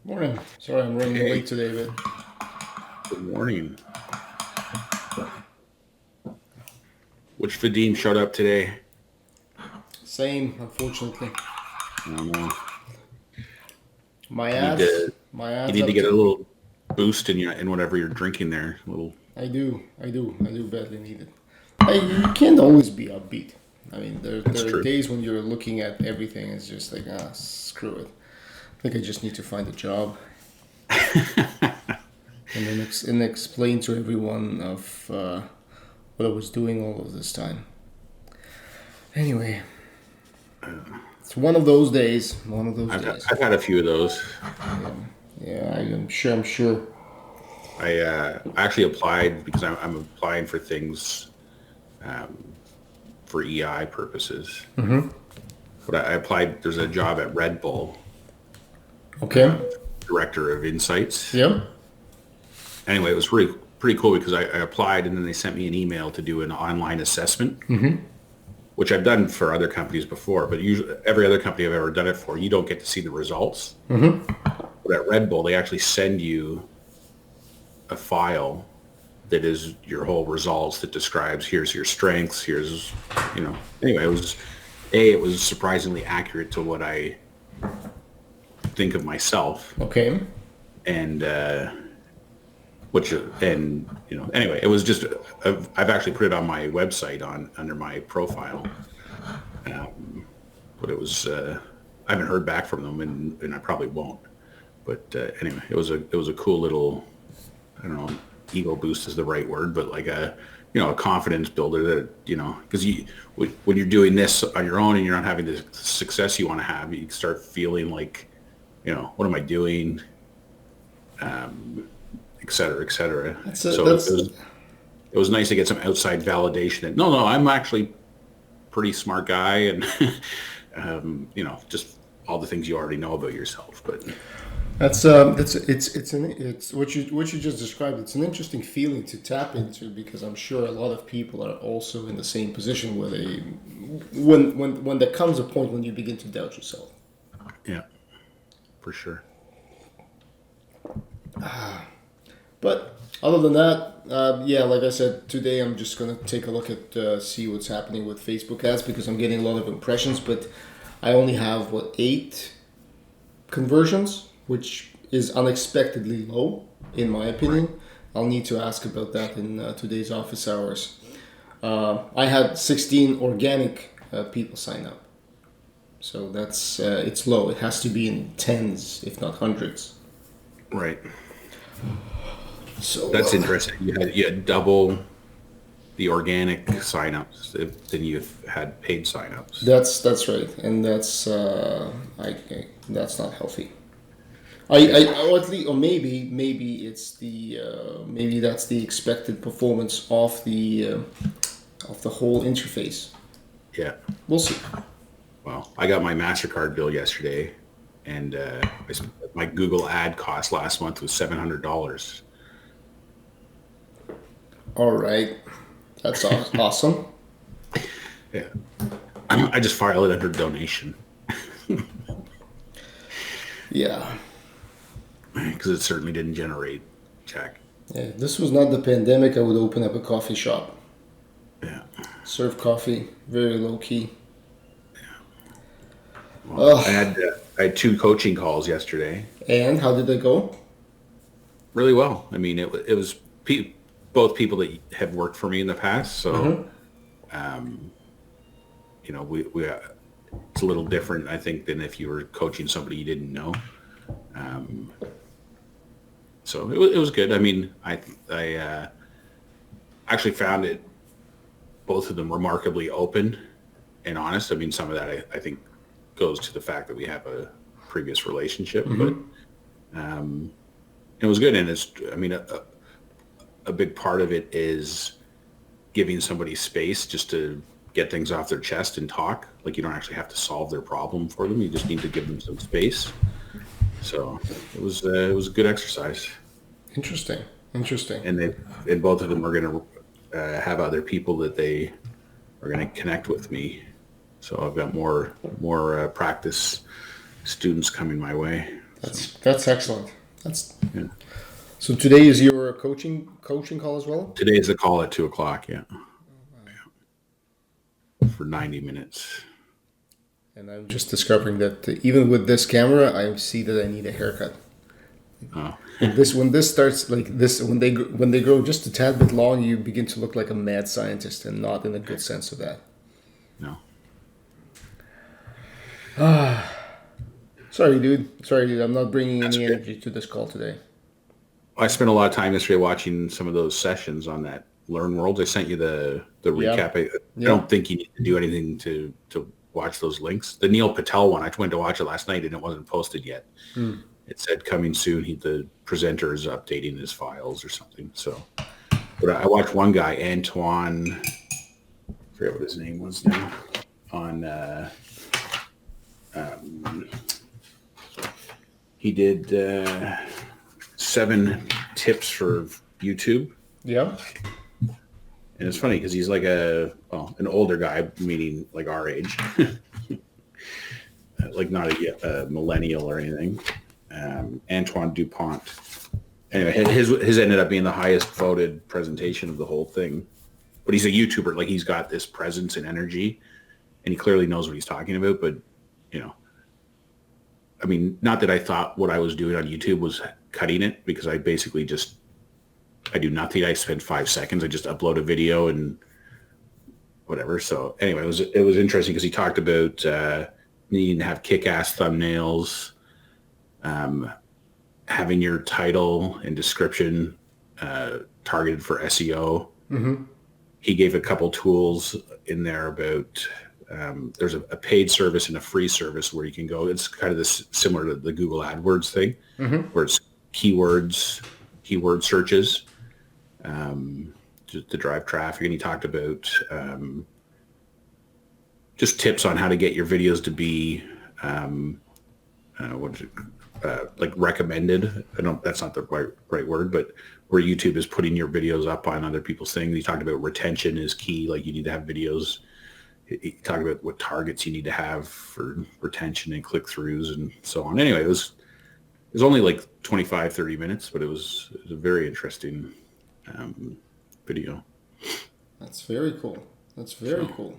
Morning. Sorry, I'm running Hey, late today, but good morning. Which Vadim showed up today? same, unfortunately. I don't know. My You need ads, to my you ads need to up get a to. little boost in whatever you're drinking there. A little. I do badly need it. You can't always be upbeat. I mean, That's there are true. days when you're looking at everything. It's just like screw it. I think I just need to find a job and then explain to everyone of what I was doing all of this time. Anyway, it's one of those days. One of those days. I've had a few of those. Yeah, yeah. I'm sure. I'm sure. I actually applied because I'm applying for things for EI purposes. But I applied. There's a job at Red Bull, Okay. director of insights. Yep. Anyway, it was pretty cool because I applied and then they sent me an email to do an online assessment, which I've done for other companies before, but usually every other company I've ever done it for, you don't get to see the results. But at Red Bull, they actually send you a file that is your whole results that describes here's your strengths, anyway, it was surprisingly accurate to what I think of myself. Okay. And, anyway, it was just, I've actually put it on my website under my profile. But it was, I haven't heard back from them and I probably won't. But anyway, it was a cool little, I don't know, ego boost is the right word, but like a confidence builder that, because when you're doing this on your own and you're not having the success you want to have, you start feeling like, what am I doing? Et cetera, et cetera. That's a, So that's it was nice to get some outside validation that, no, I'm actually pretty smart guy and, just all the things you already know about yourself. But that's it's what you just described. It's an interesting feeling to tap into because I'm sure a lot of people are also in the same position where they when there comes a point when you begin to doubt yourself. yeah, for sure. But other than that, yeah, like I said, today I'm just gonna take a look at see what's happening with Facebook ads because I'm getting a lot of impressions, but I only have what 8 conversions, which is unexpectedly low in my Right. opinion. I'll need to ask about that in today's office hours. I had 16 organic people sign up, so that's it's low. It has to be in tens, if not hundreds. Right. So That's interesting. You had double the organic signups than you've had paid signups. that's right, and that's not healthy. Yeah. Or at least, or maybe it's the maybe that's the expected performance of the whole interface. Yeah. We'll see. Well, I got my MasterCard bill yesterday, and my Google ad cost last month was $700. All right, that's awesome. Yeah. I just filed it under donation Yeah. because it certainly didn't generate check. Yeah, if this was not the pandemic, I would open up a coffee shop, Yeah. serve coffee, very low key. Well, Ugh. I had two coaching calls yesterday. And how did they go? Really well. I mean, it was both people that have worked for me in the past. So, we it's a little different, I think, than if you were coaching somebody you didn't know. So it was good. I mean, I actually found it both of them remarkably open and honest. I mean, some of that I think goes to the fact that we have a previous relationship, but it was good. And I mean, a big part of it is giving somebody space just to get things off their chest and talk. Like you don't actually have to solve their problem for them. You just need to give them some space. So it was a good exercise. Interesting. Interesting. And both of them are going to have other people that they are going to connect with me. So I've got more practice students coming my way. That's excellent. That's Yeah. so. Today is your coaching call as well. Today is the call at 2:00. Yeah, for 90 minutes. And I'm just discovering that even with this camera, I see that I need a haircut. Oh, When this starts like this, when they grow just a tad bit long, you begin to look like a mad scientist, and not in a good sense of that. no. Sorry, dude. I'm not bringing That's any okay. energy to this call today. I spent a lot of time yesterday watching some of those sessions on that Learn Worlds. I sent you the Yeah. recap. I Yeah. don't think you need to do anything to watch those links. The Neil Patel one, I went to watch it last night and it wasn't posted yet. It said coming soon. The presenter is updating his files or something. So, but I watched one guy, Antoine, I forget what his name was now, on, he did 7 tips for YouTube. Yeah. And it's funny because he's like an older guy, meaning like our age, like not a millennial or anything. Antoine Dupont. Anyway, his ended up being the highest voted presentation of the whole thing. But he's a YouTuber, like he's got this presence and energy, and he clearly knows what he's talking about. But I mean, not that I thought what I was doing on YouTube was cutting it, because I basically I do nothing. I spend 5 seconds. I just upload a video and whatever. So anyway, it was interesting because he talked about needing to have kick-ass thumbnails, having your title and description targeted for SEO. Mm-hmm. He gave a couple tools in there about there's a paid service and a free service where you can go. It's kind of this similar to the Google AdWords thing, where it's keyword searches to drive traffic. And he talked about just tips on how to get your videos to be like recommended. That's not the right word, but where YouTube is putting your videos up on other people's things. He talked about retention is key. Like you need to have videos. He talked about what targets you need to have for retention and click-throughs and so on. Anyway, it was only like 25, 30 minutes, but it was a very interesting video. That's very cool. Cool.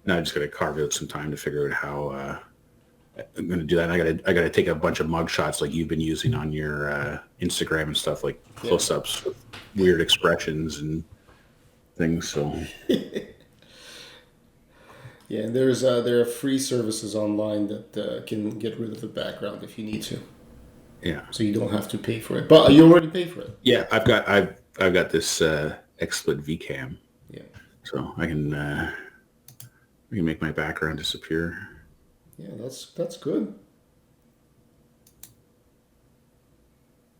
Now I just got to carve out some time to figure out how I'm going to do that. And I got to take a bunch of mug shots like you've been using on your Instagram and stuff, like close-ups with weird expressions and things. So yeah, and there are free services online that can get rid of the background if you need to. Yeah. So you don't have to pay for it, but you already pay for it. Yeah, I've got this XSplit VCam. Yeah. So I can make my background disappear. Yeah, that's good.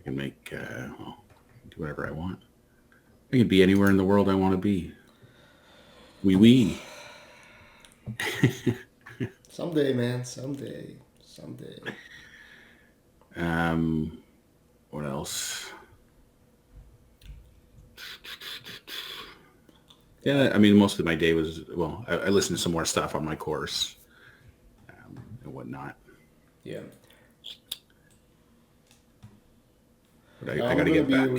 I can make do whatever I want. I can be anywhere in the world I want to be. Wee. Someday, man. Someday. What else? Yeah, I mean, most of my day was, I listened to some more stuff on my course and whatnot. Yeah. But I got to get back. I'm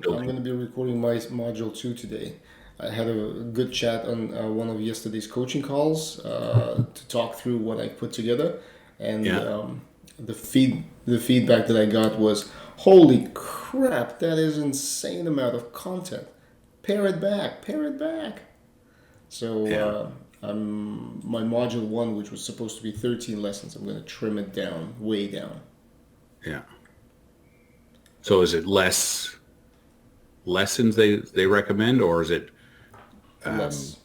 going to be recording my module 2 today. I had a good chat on one of yesterday's coaching calls to talk through what I put together, and the feedback that I got was, "Holy crap, that is insane amount of content. Pare it back." So my module 1, which was supposed to be 13 lessons, I'm going to trim it down, way down. Yeah. So is it less lessons they recommend, or is it Less,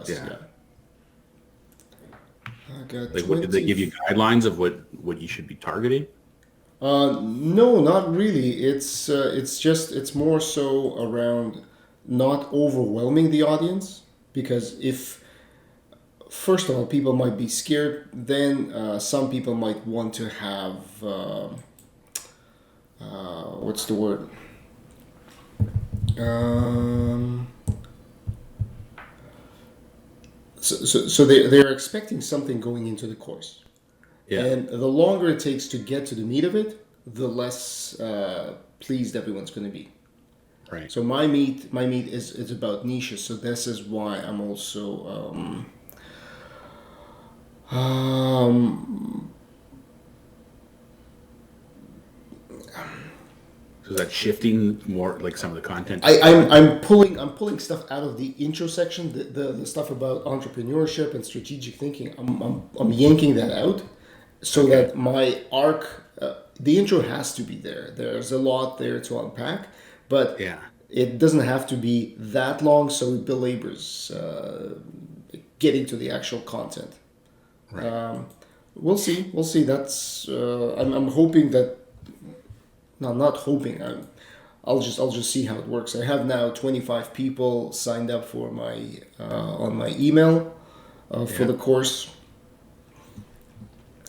yeah. I got like, what did they give you guidelines of what you should be targeting? No, not really. It's more so around not overwhelming the audience, because if, first of all, people might be scared, then some people might want to have what's the word? So they're expecting something going into the course. Yeah. And the longer it takes to get to the meat of it, the less pleased everyone's going to be. Right. So my meat is about niches. So this is why I'm also um, So is that shifting more like some of the content? I'm pulling stuff out of the intro section, the stuff about entrepreneurship and strategic thinking. I'm yanking that out, so Okay. that my arc, the intro has to be there. There's a lot there to unpack, but Yeah. it doesn't have to be that long, so it belabors getting to the actual content. Right. We'll see. We'll see. That's I'm hoping that. No, I'm not hoping. I'll just see how it works. I have now 25 people signed up for my on my email for Yeah. the course.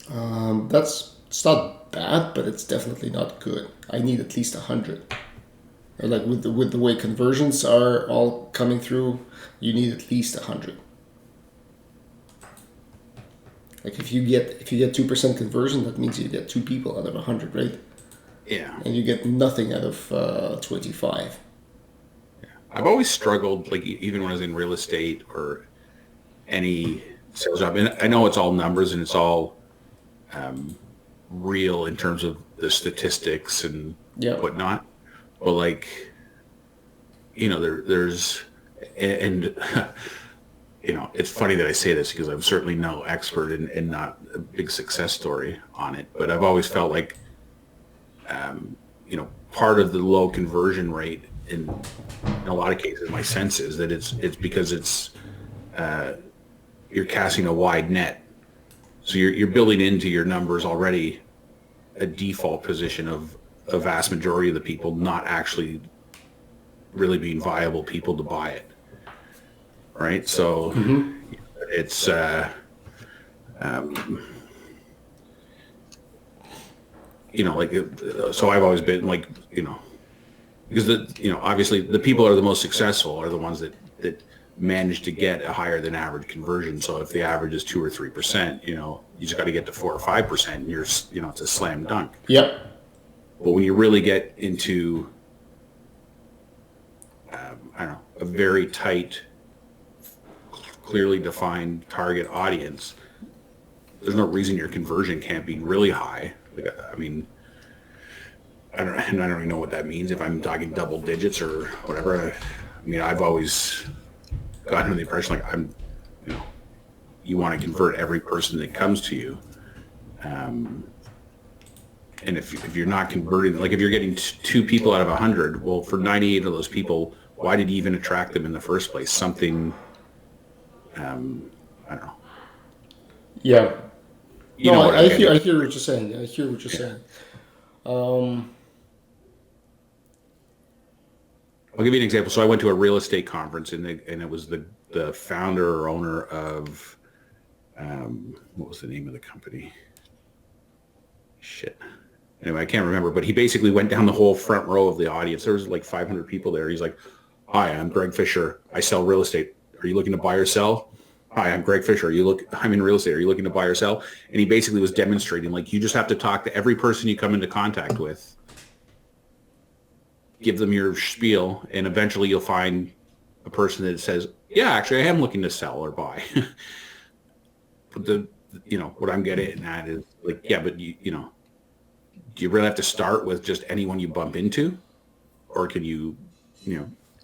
That's it's not bad, but it's definitely not good. I need at least 100. Like with the way conversions are all coming through, you need at least 100. Like if you get 2% conversion, that means you get 2 people out of 100, right? Yeah. And you get nothing out of 25. I've always struggled, like even when I was in real estate or any sales job, and I know it's all numbers and it's all real in terms of the statistics and Yeah. whatnot. But like, there's, and it's funny that I say this because I'm certainly no expert and not a big success story on it. But I've always felt like, part of the low conversion rate in a lot of cases, my sense is that it's because you're casting a wide net. So you're building into your numbers already a default position of a vast majority of the people not actually really being viable people to buy it. Right. So it's, so I've always been like, because obviously the people that are the most successful are the ones that manage to get a higher than average conversion. So if the average is 2 or 3%, you just got to get to 4 or 5%. And it's a slam dunk. Yep. But when you really get into, I don't know, a very tight, clearly defined target audience, there's no reason your conversion can't be really high. Like, I mean, I don't even know what that means. If I'm talking double digits or whatever. I mean, I've always gotten the impression like you want to convert every person that comes to you. And if you're not converting, like if you're getting 2 people out of 100, well, for 98 of those people, why did you even attract them in the first place? Something, I don't know. Yeah. You know what I I'm hear getting. what you're saying. I hear what you're saying. I'll give you an example. So I went to a real estate conference, and it was the founder or owner of, what was the name of the company? Shit. Anyway, I can't remember, but he basically went down the whole front row of the audience. There was like 500 people there. He's like, "Hi, I'm Greg Fisher. I sell real estate. Are you looking to buy or sell? Hi, I'm Greg Fisher. I'm in real estate. Are you looking to buy or sell?" And he basically was demonstrating, like, you just have to talk to every person you come into contact with, give them your spiel, and eventually you'll find a person that says, "Yeah, actually, I am looking to sell or buy." But what I'm getting at is like, yeah, but do you really have to start with just anyone you bump into, or can you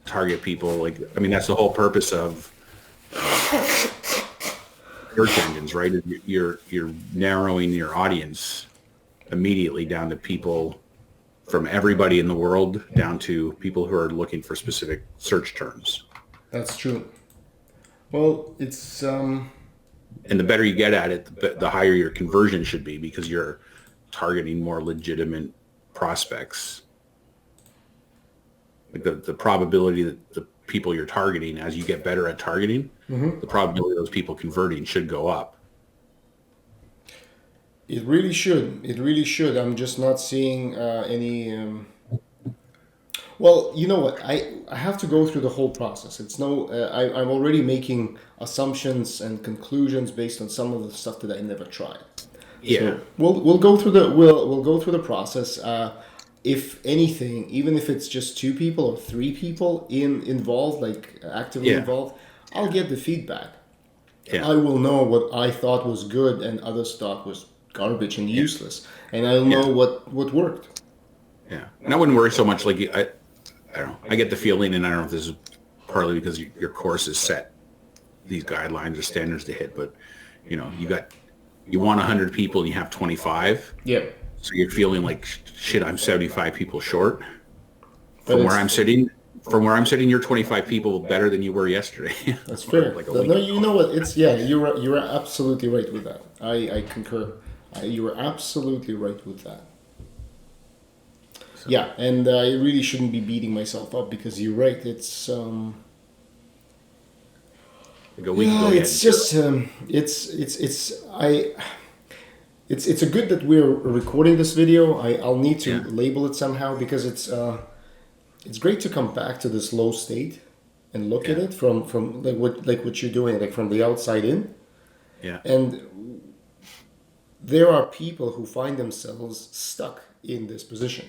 target people? Like, I mean, that's the whole purpose of search engines, right? You're narrowing your audience immediately down to people from everybody in the world down to people who are looking for specific search terms. That's true. Well, it's And the better you get at it, the higher your conversion should be because you're targeting more legitimate prospects. Like the probability that the people you're targeting, as you get better at targeting, the probability of those people converting should go up. it really should. It really should. I'm just not seeing any. Well, you know what? I have to go through the whole process. It's no. I'm already making assumptions and conclusions based on some of the stuff that I never tried. Yeah. So we'll go through the we'll go through the process. If anything, even if it's just 2 people or 3 people involved, like actively Yeah. involved, I'll get the feedback. Yeah. I will know what I thought was good and others thought was garbage and Yeah. useless, and I'll Yeah. know what worked. Yeah. And I wouldn't worry so much. Like I don't know. I get the feeling, and I don't know if this is partly because your course is set these guidelines or standards to hit, but you want 100 people and you have 25. Yep. So you're feeling like shit. I'm 75 people short But from where I'm sitting. From where I'm sitting, you're 25 people better than you were yesterday. That's fair. Like a No, week you ago. know what? It's you're absolutely right with that. I concur. You are absolutely right with that. So, Yeah, and I really shouldn't be beating myself up because you're right. It's like a week yeah, ago, you it's had just it's a good that we're recording this video. I'll need to Yeah. label it somehow because it's great to come back to this low state and look at Yeah. it from like what you're doing, like from the outside in. Yeah. And there are people who find themselves stuck in this position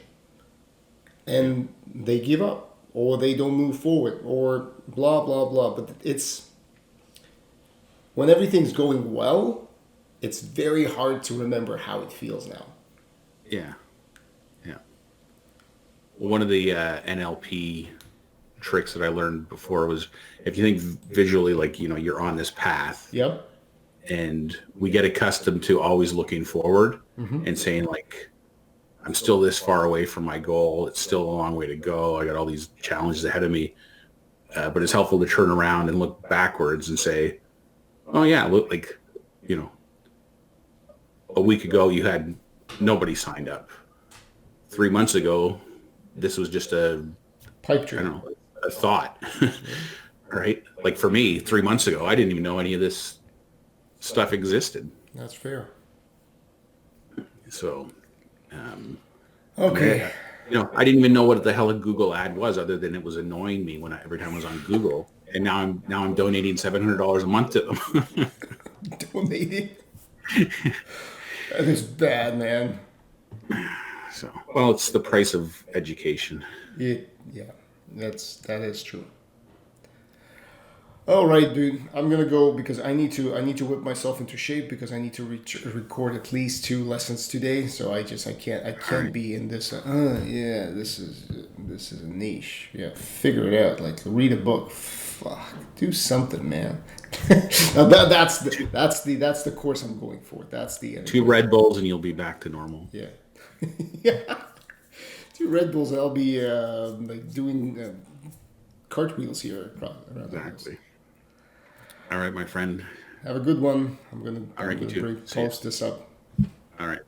and they give up or they don't move forward or blah blah blah. But it's when everything's going well, it's very hard to remember how it feels now. Yeah. Yeah. Well, one of the NLP tricks that I learned before was if you think visually, like, you're on this path Yep. and we get accustomed to always looking forward and saying like, I'm still this far away from my goal. It's still a long way to go. I got all these challenges ahead of me. But it's helpful to turn around and look backwards and say, oh yeah, look, like, a week ago you had nobody signed up. 3 months ago, this was just Pipe I dream. don't know, a thought, right? Like for me, 3 months ago, I didn't even know any of this stuff existed. That's fair. So, Okay. I didn't even know what the hell a Google ad was, other than it was annoying me every time I was on Google. And now I'm donating $700 a month to them. Donating. That is bad, man. So, well, it's the price of education. Yeah, that is true. All right, dude. I'm gonna go because I need to whip myself into shape because I need to record at least 2 lessons today. So I can't right. be in this. Yeah, this is a niche. Yeah, figure it out. Like read a book. Fuck, do something, man. Now that's the course I'm going for. That's the 2 Red Bulls and you'll be back to normal. Yeah. Yeah. 2 Red Bulls. I'll be like doing cartwheels here around the house. Exactly. All right, my friend. Have a good one. I'm All right, you too. See ya. post this up. All right.